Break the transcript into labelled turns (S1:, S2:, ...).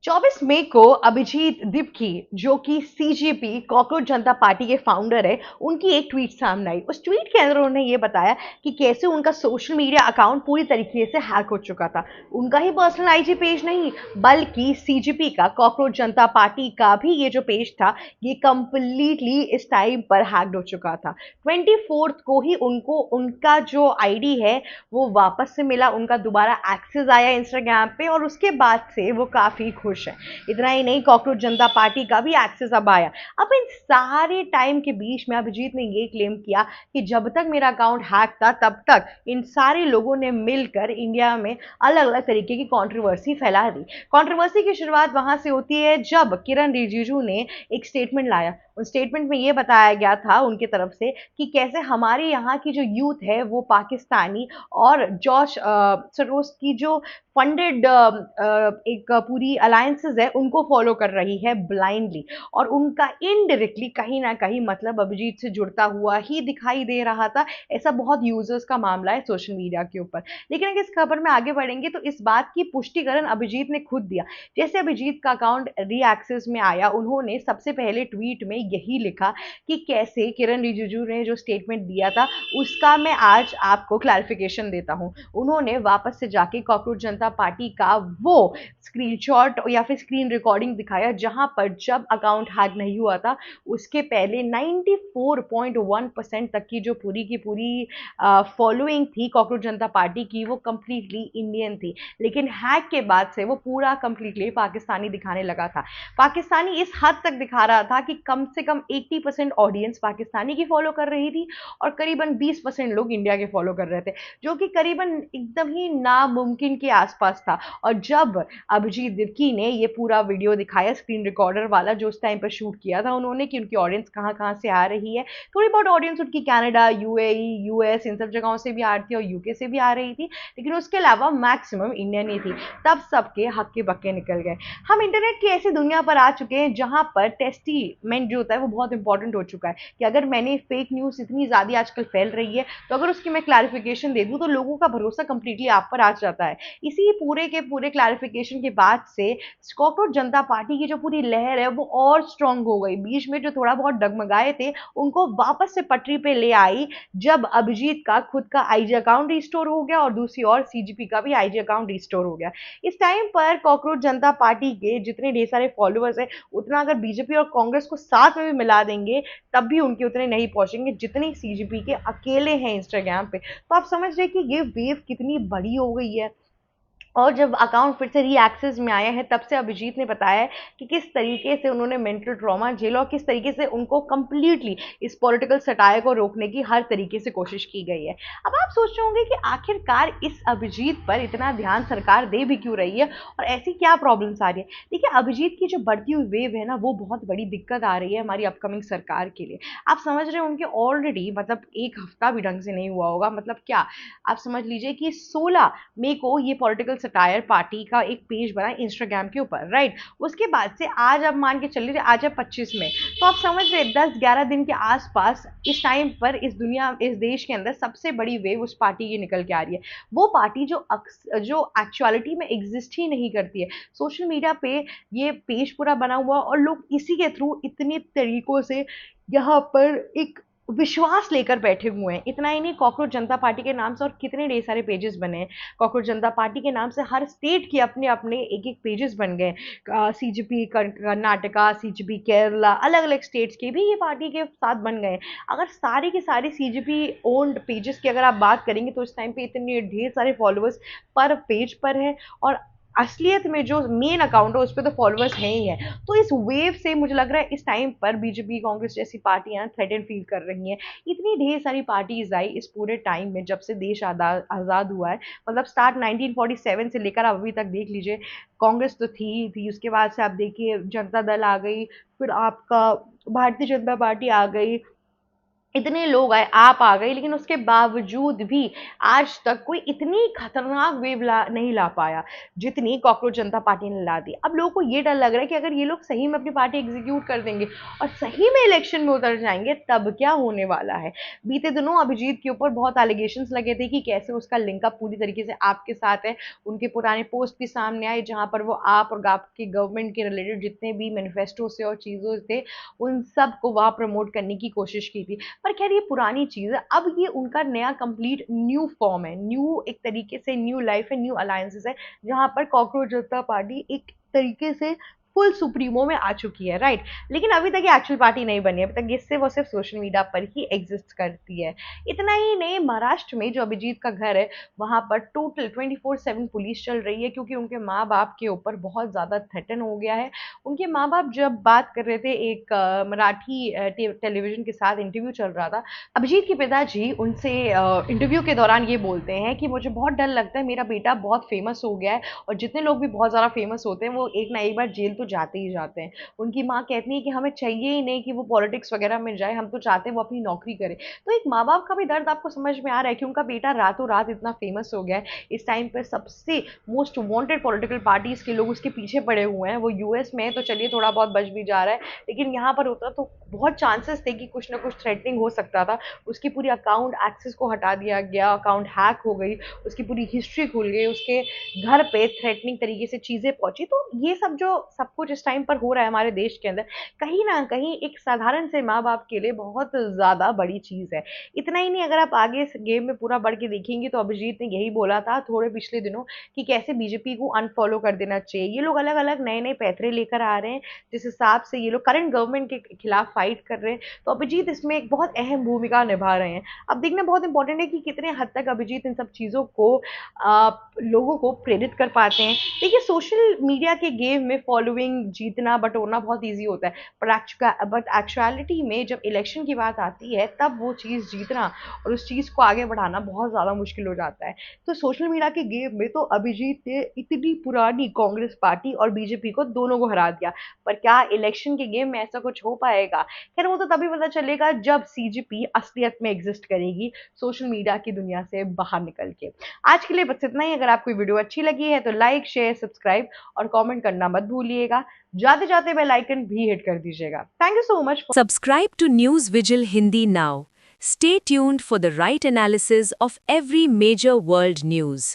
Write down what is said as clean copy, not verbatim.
S1: 24 मई को अभिजीत दीपकी जो कि सीजेपी कॉकरोच जनता पार्टी के फाउंडर है, उनकी एक ट्वीट सामने आई। उस ट्वीट के अंदर उन्होंने ये बताया कि कैसे उनका सोशल मीडिया अकाउंट पूरी तरीके से हैक हो चुका था। उनका ही पर्सनल आईजी पेज नहीं, बल्कि सीजेपी का, कॉकरोच जनता पार्टी का भी ये जो पेज था, ये कंप्लीटली इस टाइम पर हैक्ड हो चुका था। 24 को ही उनको उनका जो आईडी है वो वापस से मिला, उनका दोबारा एक्सेस आया इंस्टाग्राम पे, और उसके बाद से वो काफी खुश है। इतना ही नहीं, कॉकरोच जनता पार्टी का भी एक्सेस अब आया। अब इन सारे टाइम के बीच में अभिजीत ने ये क्लेम किया कि जब तक मेरा अकाउंट हैक था तब तक इन सारे लोगों ने मिलकर इंडिया में अलग अलग तरीके की कंट्रोवर्सी फैला दी। कंट्रोवर्सी की शुरुआत वहां से होती है जब किरण रिजिजू ने एक स्टेटमेंट लाया। उस स्टेटमेंट में ये बताया गया था उनके तरफ से कि कैसे हमारे यहाँ की जो यूथ है वो पाकिस्तानी और जॉर्ज सरोस की जो फंडेड एक पूरी अलायंसेस है उनको फॉलो कर रही है ब्लाइंडली, और उनका इनडायरेक्टली कहीं ना कहीं मतलब अभिजीत से जुड़ता हुआ ही दिखाई दे रहा था। ऐसा बहुत यूजर्स का मामला है सोशल मीडिया के ऊपर। लेकिन अगर इस खबर में आगे बढ़ेंगे तो इस बात की पुष्टिकरण अभिजीत ने खुद दिया। जैसे अभिजीत का अकाउंट रीएक्सेस में आया, उन्होंने सबसे पहले ट्वीट में यही लिखा कि कैसे किरण रिजिजू ने जो स्टेटमेंट दिया था उसका मैं आज आपको क्लैरिफिकेशन देता हूं। उन्होंने वापस से जाके कॉकरोच जनता पार्टी का वो स्क्रीनशॉट या फिर स्क्रीन रिकॉर्डिंग दिखाया जहां पर जब अकाउंट हैक नहीं हुआ था उसके पहले 94.1% तक की जो पूरी की पूरी फॉलोइंग थी कॉकरोच जनता पार्टी की, वो कंप्लीटली इंडियन थी। लेकिन हैक के बाद से वो पूरा कंप्लीटली पाकिस्तानी दिखाने लगा था। पाकिस्तानी इस हद तक दिखा रहा था कि कम से कम 80% ऑडियंस पाकिस्तानी की फॉलो कर रही थी और करीबन 20% लोग इंडिया के फॉलो कर रहे थे, जो कि करीबन एकदम ही नामुमकिन के आसपास था। और जब अभिजीत दिर्की ने ये पूरा वीडियो दिखाया, स्क्रीन रिकॉर्डर वाला जो उस टाइम पर शूट किया था उन्होंने, कि उनकी ऑडियंस कहाँ कहाँ से आ रही है, थोड़ी बहुत ऑडियंस उनकी कनाडा, यूएई, यूएस, इन सब जगहों से भी आ रही थी और यूके से भी आ रही थी, लेकिन उसके अलावा मैक्सिमम इंडियन ही थी। तब सबके हक्के बक्के निकल गए। हम इंटरनेट की ऐसी दुनिया पर आ चुके हैं जहां पर टेस्टीमेंट जो होता है वो बहुत इंपॉर्टेंट हो चुका है, कि अगर मैंने फेक न्यूज़ इतनी ज़्यादा आजकल फैल रही है तो अगर उसकी मैं क्लैरिफिकेशन दे दूं तो लोगों का भरोसा कंप्लीटली आप पर आ जाता है। इसी पूरे के पूरे क्लैरिफिकेशन के बाद से कॉकरोच जनता पार्टी की जो पूरी लहर है वो और स्ट्रांग हो गई। बीच में जो थोड़ा बहुत डगमगाए थे उनको वापस से पटरी पे ले आई जब अभिजीत का खुद का आईजी अकाउंट रिस्टोर हो गया और दूसरी ओर सीजीपी का भी आईजी अकाउंट रिस्टोर हो गया। इस टाइम पर कॉकरोच जनता पार्टी के जितने ढेर सारे फॉलोअर्स हैं, उतना अगर बीजेपी और कांग्रेस को साथ में भी मिला देंगे तब भी उनके उतने नहीं पहुंचेंगे जितने सीजीपी के अकेले हैं इंस्टाग्राम पे। तो आप समझ रहे हैं कि ये वेव कितनी बड़ी हो गई है। और जब अकाउंट फिर से रीएक्सेस में आया है तब से अभिजीत ने बताया है कि किस तरीके से उन्होंने मेंटल ट्रॉमा झेला और किस तरीके से उनको कंप्लीटली इस पॉलिटिकल सटायर को रोकने की हर तरीके से कोशिश की गई है। अब आप सोच रहे होंगे कि आखिरकार इस अभिजीत पर इतना ध्यान सरकार दे भी क्यों रही है और ऐसी क्या प्रॉब्लम्स आ रही है। देखिए, अभिजीत की जो बढ़ती हुई वेव है ना, वो बहुत बड़ी दिक्कत आ रही है हमारी अपकमिंग सरकार के लिए। आप समझ रहे हैं, उनके ऑलरेडी मतलब एक हफ्ता भी ढंग से नहीं हुआ होगा, मतलब क्या, आप समझ लीजिए कि 16 मई को ये पॉलिटिकल सटायर पार्टी का एक पेज बना इंस्टाग्राम के ऊपर, राइट। उसके बाद से आज आप मान के चलिए आज है 25 में, तो आप समझ रहे 10-11 दिन के आसपास इस टाइम पर इस दुनिया, इस देश के अंदर सबसे बड़ी वेव उस पार्टी की निकल के आ रही है। वो पार्टी जो एक्चुअलिटी में एग्जिस्ट ही नहीं करती है। सोशल मीडिया पे ये पेज पूरा बना हुआ और लोग इसी के थ्रू इतने तरीकों से यहाँ पर एक विश्वास लेकर बैठे हुए हैं। इतना ही नहीं, कॉकरोच जनता पार्टी के नाम से और कितने ढेर सारे पेजेस बने हैं। कॉकरोच जनता पार्टी के नाम से हर स्टेट के अपने अपने एक एक पेजेस बन गए। सीजीपी कर्नाटका, सीजीपी केरला, अलग अलग स्टेट्स के भी ये पार्टी के साथ बन गए। अगर सारे के सारे सीजीपी ओन्ड पेजेस की अगर आप बात करेंगे तो इस टाइम पे इतने ढेर सारे फॉलोअर्स पर पेज पर है, और असलियत में जो मेन अकाउंट है उस पर तो फॉलोअर्स हैं ही हैं। तो इस वेव से मुझे लग रहा है इस टाइम पर बीजेपी, कांग्रेस जैसी पार्टियां थ्रेटन फील कर रही हैं। इतनी ढेर सारी पार्टीज आई इस पूरे टाइम में जब से देश आजाद हुआ है। मतलब स्टार्ट 1947 से लेकर आप अभी तक देख लीजिए, कांग्रेस तो थी, उसके बाद से आप देखिए जनता दल आ गई, फिर आपका भारतीय जनता पार्टी आ गई, इतने लोग आए, आप आ गए, लेकिन उसके बावजूद भी आज तक कोई इतनी खतरनाक वेव नहीं ला पाया जितनी कॉकरोच जनता पार्टी ने ला दी। अब लोगों को ये डर लग रहा है कि अगर ये लोग सही में अपनी पार्टी एग्जीक्यूट कर देंगे और सही में इलेक्शन में उतर जाएंगे तब क्या होने वाला है। बीते दिनों अभिजीत के ऊपर बहुत एलिगेशन लगे थे कि कैसे उसका लिंकअप पूरी तरीके से आपके साथ है। उनके पुराने पोस्ट भी सामने आए जहां पर वो आप और आपके गवर्नमेंट के रिलेटेड जितने भी मैनिफेस्टो से और चीजों थे उन सब को वहां प्रमोट करने की कोशिश की थी। पर खैर ये पुरानी चीज़ है, अब ये उनका नया कंप्लीट न्यू फॉर्म है, न्यू एक तरीके से न्यू लाइफ है, न्यू अलायंसेस है, जहाँ पर कॉकरोच जनता पार्टी एक तरीके से फुल सुप्रीमो में आ चुकी है, राइट। लेकिन अभी तक ये एक्चुअल पार्टी नहीं बनी है, अभी तक ये सिर्फ और सिर्फ सोशल मीडिया पर ही एग्जिस्ट करती है। इतना ही नहीं, महाराष्ट्र में जो अभिजीत का घर है वहां पर टोटल 24/7 पुलिस चल रही है, क्योंकि उनके माँ बाप के ऊपर बहुत ज्यादा थ्रेटन हो गया है। उनके माँ बाप जब बात कर रहे थे, एक मराठी टेलीविजन के साथ इंटरव्यू चल रहा था, अभिजीत के पिताजी उनसे इंटरव्यू के दौरान ये बोलते हैं कि मुझे बहुत डर लगता है, मेरा बेटा बहुत फेमस हो गया है और जितने लोग भी बहुत ज़्यादा फेमस होते हैं वो एक ना एक बार जेल तो जाते ही जाते हैं। उनकी माँ कहती है कि हमें चाहिए ही नहीं कि वो पॉलिटिक्स वगैरह में जाए, हम तो चाहते हैं वो अपनी नौकरी करे। तो एक माँ बाप का भी दर्द आपको समझ में आ रहा है कि उनका बेटा रातों रात इतना फेमस हो गया है। इस टाइम पर सबसे मोस्ट वांटेड पॉलिटिकल पार्टीज के लोग उसके पीछे पड़े हुए हैं। वो यूएस में है तो चलिए थोड़ा बहुत बच भी जा रहा है, लेकिन यहाँ पर होता तो बहुत चांसेस थे कि कुछ ना कुछ थ्रेटनिंग हो सकता था। उसकी पूरी अकाउंट एक्सेस को हटा दिया गया, अकाउंट हैक हो गई, उसकी पूरी हिस्ट्री खुल गई, उसके घर पे थ्रेटनिंग तरीके से चीजें पहुंची। तो ये सब जो सब कुछ इस टाइम पर हो रहा है हमारे देश के अंदर, कहीं ना कहीं एक साधारण से माँ बाप के लिए बहुत ज्यादा बड़ी चीज है। इतना ही नहीं, अगर आप आगे इस गेम में पूरा बढ़ के देखेंगे तो अभिजीत ने यही बोला था थोड़े पिछले दिनों कि कैसे बीजेपी को अनफॉलो कर देना चाहिए। ये लोग अलग अलग नए नए पैतरे लेकर आ रहे हैं, जिस हिसाब से ये लोग करंट गवर्नमेंट के खिलाफ फाइट कर रहे हैं, तो अभिजीत इसमें एक बहुत अहम भूमिका निभा रहे हैं। अब देखना बहुत इंपॉर्टेंट है कि कितने हद तक अभिजीत इन सब चीज़ों को लोगों को प्रेरित कर पाते हैं। देखिए, सोशल मीडिया के गेम में फॉलोइंग जीतना बटोरना बहुत ईजी होता है, बट एक्चुअलिटी में जब इलेक्शन की बात आती है तब वो चीज़ जीतना और उस चीज़ को आगे बढ़ाना बहुत ज़्यादा मुश्किल हो जाता है। तो सोशल मीडिया के गेम में तो अभिजीत ने इतनी पुरानी कांग्रेस पार्टी और बीजेपी को दोनों को हरा दिया, पर क्या इलेक्शन के गेम में ऐसा कुछ हो पाएगा? खैर, वो तो तभी पता चलेगा जब सीजीपी असलियत में एग्जिस्ट करेगी, सोशल मीडिया की दुनिया से बाहर निकल के। आज के लिए बस इतना ही। अगर आपको वीडियो अच्छी लगी है तो लाइक, शेयर, सब्सक्राइब और कमेंट करना मत भूलिएगा। जाते जाते बेल आइकन भी हिट कर दीजिएगा। Thank you so much.
S2: Subscribe to News Vigil Hindi now. Stay tuned for the right analysis of every major world news.